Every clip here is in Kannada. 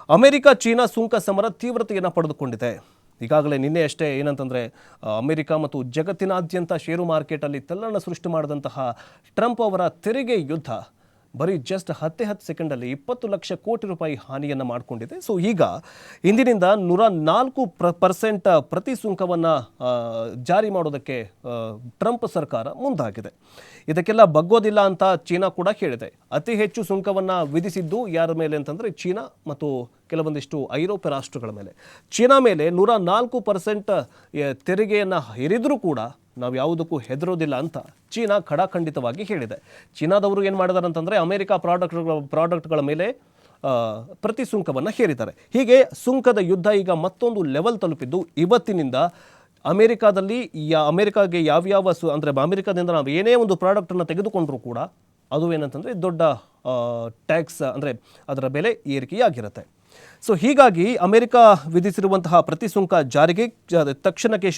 ಅಮೆರಿಕ ಚೀನಾ ಸುಂಕ ಸಮರ ತೀವ್ರತೆಯನ್ನು ಪಡೆದುಕೊಂಡಿದೆ. ಈಗಾಗಲೇ ನಿನ್ನೆ ಅಷ್ಟೇ ಏನಂತಂದರೆ ಅಮೆರಿಕ ಮತ್ತು ಜಗತ್ತಿನಾದ್ಯಂತ ಷೇರು ಮಾರ್ಕೆಟಲ್ಲಿ ತಲ್ಲಣ ಸೃಷ್ಟಿ ಮಾಡಿದಂತಹ ಟ್ರಂಪ್ ಅವರ ತೆರಿಗೆ ಯುದ್ಧ ಬರೀ ಜಸ್ಟ್ 10 ಸೆಕೆಂಡಲ್ಲಿ 20 ಲಕ್ಷ ಕೋಟಿ ರೂಪಾಯಿ ಹಾನಿಯನ್ನು ಮಾಡಿಕೊಂಡಿದೆ. ಸೊ ಈಗ ಇಂದಿನಿಂದ 104% ಪ್ರತಿ ಸುಂಕವನ್ನು ಜಾರಿ ಮಾಡೋದಕ್ಕೆ ಟ್ರಂಪ್ ಸರ್ಕಾರ ಮುಂದಾಗಿದೆ. ಇದಕ್ಕೆಲ್ಲ ಬಗ್ಗೋದಿಲ್ಲ ಅಂತ ಚೀನಾ ಕೂಡ ಹೇಳಿದೆ. ಅತಿ ಹೆಚ್ಚು ಸುಂಕವನ್ನು ವಿಧಿಸಿದ್ದು ಯಾರ ಮೇಲೆ ಅಂತಂದರೆ ಚೀನಾ ಮತ್ತು ಕೆಲವೊಂದಿಷ್ಟು ಐರೋಪ್ಯ ರಾಷ್ಟ್ರಗಳ ಮೇಲೆ. ಚೀನಾ ಮೇಲೆ 104% ತೆರಿಗೆಯನ್ನು ಹೇರಿದರೂ ಕೂಡ ನಾವು ಯಾವುದಕ್ಕೂ ಹೆದರೋದಿಲ್ಲ ಅಂತ ಚೀನಾ ಖಡಾಖಂಡಿತವಾಗಿ ಹೇಳಿದೆ. ಚೀನಾದವರು ಏನು ಮಾಡಿದಾರೆ ಅಂತಂದರೆ ಅಮೆರಿಕ ಪ್ರಾಡಕ್ಟ್ಗಳ ಮೇಲೆ ಪ್ರತಿ ಸುಂಕವನ್ನು ಹೇರಿದ್ದಾರೆ. ಹೀಗೆ ಸುಂಕದ ಯುದ್ಧ ಈಗ ಮತ್ತೊಂದು ಲೆವೆಲ್ ತಲುಪಿದ್ದು ಇವತ್ತಿನಿಂದ ಅಮೆರಿಕಾಗೆ ಯಾವ್ಯಾವ ಅಂದರೆ ಅಮೆರಿಕಾದಿಂದ ನಾವು ಏನೇ ಒಂದು ಪ್ರಾಡಕ್ಟನ್ನು ತೆಗೆದುಕೊಂಡರೂ ಕೂಡ ಅದು ಏನಂತಂದರೆ ದೊಡ್ಡ ಟ್ಯಾಕ್ಸ್ ಅಂದರೆ ಅದರ ಬೆಲೆ ಏರಿಕೆಯಾಗಿರುತ್ತೆ. ಸೊ ಹೀಗಾಗಿ ಅಮೆರಿಕ ವಿಧಿಸಿರುವಂತಹ ಪ್ರತಿ ಸುಂಕ ಜಾರಿಗೆ ತಕ್ಷಣಕ್ಕೆ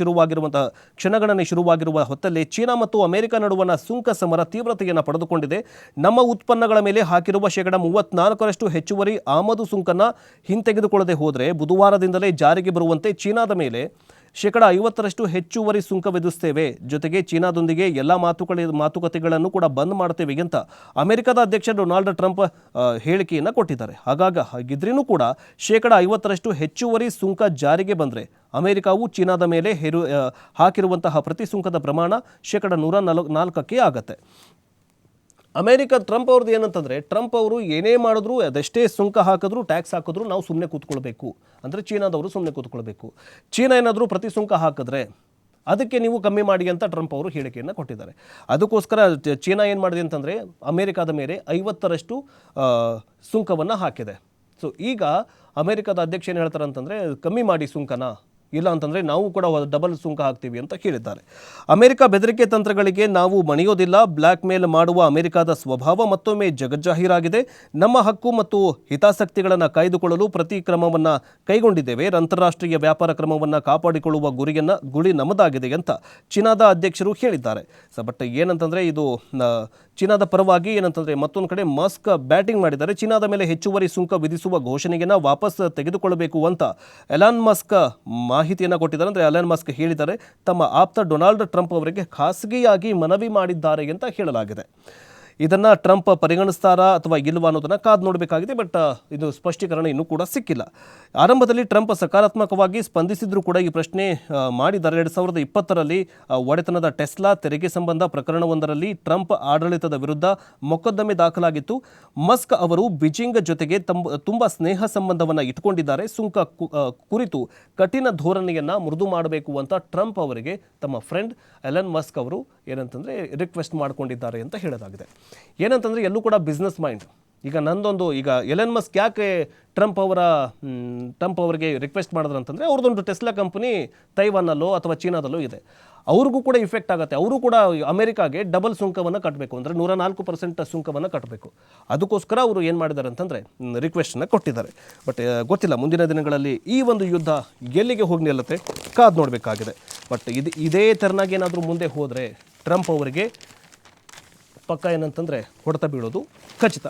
ಕ್ಷಣಗಣನೆ ಶುರುವಾಗಿರುವ ಹೊತ್ತಲ್ಲಿ ಚೀನಾ ಮತ್ತು ಅಮೆರಿಕ ನಡುವಣ ಸುಂಕ ಸಮರ ತೀವ್ರತೆಯನ್ನು ಪಡೆದುಕೊಂಡಿದೆ. ನಮ್ಮ ಉತ್ಪನ್ನಗಳ ಮೇಲೆ ಹಾಕಿರುವ 34% ಹೆಚ್ಚುವರಿ ಆಮದು ಸುಂಕನ ಹಿಂತೆಗೆದುಕೊಳ್ಳದೆ ಹೋದರೆ ಬುಧವಾರದಿಂದಲೇ ಜಾರಿಗೆ ಬರುವಂತೆ ಚೀನಾದ ಮೇಲೆ 50% ಹೆಚ್ಚುವರಿ ಸುಂಕ ವಿಧಿಸುತ್ತೇವೆ. ಜೊತೆಗೆ ಚೀನಾದೊಂದಿಗೆ ಎಲ್ಲ ಮಾತುಕತೆಗಳನ್ನು ಕೂಡ ಬಂದ್ ಮಾಡ್ತೇವೆ ಅಂತ ಅಮೆರಿಕದ ಅಧ್ಯಕ್ಷ ಡೊನಾಲ್ಡ್ ಟ್ರಂಪ್ ಹೇಳಿಕೆಯನ್ನು ಕೊಟ್ಟಿದ್ದಾರೆ. ಹಾಗಿದ್ರೂ ಕೂಡ 50% ಹೆಚ್ಚುವರಿ ಸುಂಕ ಜಾರಿಗೆ ಬಂದರೆ ಅಮೆರಿಕವು ಚೀನಾದ ಮೇಲೆ ಹಾಕಿರುವಂತಹ ಪ್ರತಿ ಸುಂಕದ ಪ್ರಮಾಣ 104% ಆಗತ್ತೆ. ಟ್ರಂಪ್ ಅವ್ರದ್ದು ಏನಂತಂದರೆ ಟ್ರಂಪ್ ಅವರು ಏನೇ ಮಾಡಿದ್ರು ಅದೆಷ್ಟೇ ಸುಂಕ ಹಾಕಿದ್ರು ಟ್ಯಾಕ್ಸ್ ಹಾಕಿದ್ರು ನಾವು ಸುಮ್ಮನೆ ಕೂತ್ಕೊಳ್ಬೇಕು ಅಂದರೆ ಚೀನಾದವರು ಸುಮ್ಮನೆ ಕೂತ್ಕೊಳ್ಬೇಕು. ಚೀನಾ ಏನಾದರೂ ಪ್ರತಿ ಸುಂಕ ಹಾಕಿದ್ರೆ ಅದಕ್ಕೆ ನೀವು ಕಮ್ಮಿ ಮಾಡಿ ಅಂತ ಟ್ರಂಪ್ ಅವರು ಹೇಳಿಕೆಯನ್ನು ಕೊಟ್ಟಿದ್ದಾರೆ. ಅದಕ್ಕೋಸ್ಕರ ಚೀನಾ ಏನು ಮಾಡಿದೆ ಅಂತಂದರೆ ಅಮೆರಿಕದ ಮೇಲೆ 50% ಸುಂಕವನ್ನು ಹಾಕಿದೆ. ಸೊ ಈಗ ಅಮೆರಿಕದ ಅಧ್ಯಕ್ಷ ಏನು ಹೇಳ್ತಾರೆ ಅಂತಂದರೆ ಕಮ್ಮಿ ಮಾಡಿ ಸುಂಕನ, ಇಲ್ಲ ಅಂತಂದರೆ ನಾವು ಕೂಡ ಡಬಲ್ ಸುಂಕ ಹಾಕ್ತೀವಿ ಅಂತ ಹೇಳಿದ್ದಾರೆ. ಅಮೆರಿಕ ಬೆದರಿಕೆ ತಂತ್ರಗಳಿಗೆ ನಾವು ಮಣಿಯೋದಿಲ್ಲ. ಬ್ಲ್ಯಾಕ್ ಮೇಲ್ ಮಾಡುವ ಅಮೆರಿಕದ ಸ್ವಭಾವ ಮತ್ತೊಮ್ಮೆ ಜಗಜ್ಜಾಹೀರಾಗಿದೆ. ನಮ್ಮ ಹಕ್ಕು ಮತ್ತು ಹಿತಾಸಕ್ತಿಗಳನ್ನು ಕಾಯ್ದುಕೊಳ್ಳಲು ಪ್ರತಿ ಕ್ರಮವನ್ನು ಕೈಗೊಂಡಿದ್ದೇವೆ. ಅಂತಾರಾಷ್ಟ್ರೀಯ ವ್ಯಾಪಾರ ಕ್ರಮವನ್ನು ಕಾಪಾಡಿಕೊಳ್ಳುವ ಗುರಿ ನಮ್ಮದಾಗಿದೆ ಅಂತ ಚೀನಾದ ಅಧ್ಯಕ್ಷರು ಹೇಳಿದ್ದಾರೆ. ಬಟ್ ಏನಂತಂದರೆ ಇದು ಚೀನಾದ ಪರವಾಗಿ ಏನಂತಂದರೆ ಮತ್ತೊಂದು ಕಡೆ ಮಸ್ಕ್ ಬ್ಯಾಟಿಂಗ್ ಮಾಡಿದ್ದಾರೆ. ಚೀನಾದ ಮೇಲೆ ಹೆಚ್ಚುವರಿ ಸುಂಕ ವಿಧಿಸುವ ಘೋಷಣೆಯನ್ನು ವಾಪಸ್ ತೆಗೆದುಕೊಳ್ಳಬೇಕು ಅಂತ ಎಲಾನ್ ಮಸ್ಕ್ ಮಾಹಿತಿಯನ್ನು ಕೊಟ್ಟಿದ್ದಾರೆ. ಅಂದರೆ ಎಲಾನ್ ಮಸ್ಕ್ ಹೇಳಿದ್ದಾರೆ ತಮ್ಮ ಆಪ್ತ ಡೊನಾಲ್ಡ್ ಟ್ರಂಪ್ ಅವರಿಗೆ ಖಾಸಗಿಯಾಗಿ ಮನವಿ ಮಾಡಿದ್ದಾರೆ ಅಂತ ಹೇಳಲಾಗಿದೆ. ಇದನ್ನು ಟ್ರಂಪ್ ಪರಿಗಣಿಸ್ತಾರಾ ಅಥವಾ ಇಲ್ವಾ ಅನ್ನೋದನ್ನು ಕಾದು ನೋಡಬೇಕಾಗಿದೆ. ಬಟ್ ಇದು ಸ್ಪಷ್ಟೀಕರಣ ಇನ್ನೂ ಕೂಡ ಸಿಕ್ಕಿಲ್ಲ. ಆರಂಭದಲ್ಲಿ ಟ್ರಂಪ್ ಸಕಾರಾತ್ಮಕವಾಗಿ ಸ್ಪಂದಿಸಿದ್ರು ಕೂಡ ಈ ಪ್ರಶ್ನೆ ಮಾಡಿದ್ದಾರೆ. 2020ರಲ್ಲಿ ಒಡೆತನದ ಟೆಸ್ಲಾ ತೆರಿಗೆ ಸಂಬಂಧ ಪ್ರಕರಣವೊಂದರಲ್ಲಿ ಟ್ರಂಪ್ ಆಡಳಿತದ ವಿರುದ್ಧ ಮೊಕದ್ದಮೆ ದಾಖಲಾಗಿತ್ತು. ಮಸ್ಕ್ ಅವರು ಬೀಜಿಂಗ್ ಜೊತೆಗೆ ತುಂಬ ಸ್ನೇಹ ಸಂಬಂಧವನ್ನು ಇಟ್ಕೊಂಡಿದ್ದಾರೆ. ಸುಂಕ ಕುರಿತು ಕಠಿಣ ಧೋರಣೆಯನ್ನು ಮೃದು ಮಾಡಬೇಕು ಅಂತ ಟ್ರಂಪ್ ಅವರಿಗೆ ತಮ್ಮ ಫ್ರೆಂಡ್ ಎಲನ್ ಮಸ್ಕ್ ಅವರು ಏನಂತಂದರೆ ರಿಕ್ವೆಸ್ಟ್ ಮಾಡಿಕೊಂಡಿದ್ದಾರೆ ಅಂತ ಹೇಳಲಾಗಿದೆ. ಏನಂತಂದರೆ ಎಲ್ಲೂ ಕೂಡ ಬಿಸ್ನೆಸ್ ಮೈಂಡ್. ಈಗ ಎಲನ್ ಮಸ್ಕ್ ಯಾಕೆ ಟ್ರಂಪ್ ಅವರಿಗೆ ರಿಕ್ವೆಸ್ಟ್ ಮಾಡಿದ್ರು ಅಂತಂದರೆ ಅವ್ರದ್ದೊಂದು ಟೆಸ್ಲಾ ಕಂಪನಿ ತೈವಾನಲ್ಲೋ ಅಥವಾ ಚೀನಾದಲ್ಲೋ ಇದೆ. ಅವ್ರಿಗೂ ಕೂಡ ಇಫೆಕ್ಟ್ ಆಗುತ್ತೆ. ಅವರು ಕೂಡ ಅಮೆರಿಕಾಗೆ ಡಬಲ್ ಸುಂಕವನ್ನು ಕಟ್ಟಬೇಕು, ಅಂದರೆ 104% ಸುಂಕವನ್ನು ಕಟ್ಟಬೇಕು. ಅದಕ್ಕೋಸ್ಕರ ಅವರು ಏನು ಮಾಡಿದ್ದಾರೆ ಅಂತಂದರೆ ರಿಕ್ವೆಸ್ಟನ್ನು ಕೊಟ್ಟಿದ್ದಾರೆ. ಬಟ್ ಗೊತ್ತಿಲ್ಲ ಮುಂದಿನ ದಿನಗಳಲ್ಲಿ ಈ ಒಂದು ಯುದ್ಧ ಎಲ್ಲಿಗೆ ಹೋಗಿ ನಿಲ್ಲುತ್ತೆ, ಕಾದು ನೋಡಬೇಕಾಗಿದೆ. ಬಟ್ ಇದೇ ತೆರನಾಗಿ ಏನಾದರೂ ಮುಂದೆ ಹೋದರೆ ಟ್ರಂಪ್ ಅವರಿಗೆ ಪಕ್ಕ ಏನಂತಂದರೆ ಹೊಡೆತ ಬೀಳೋದು ಖಚಿತ.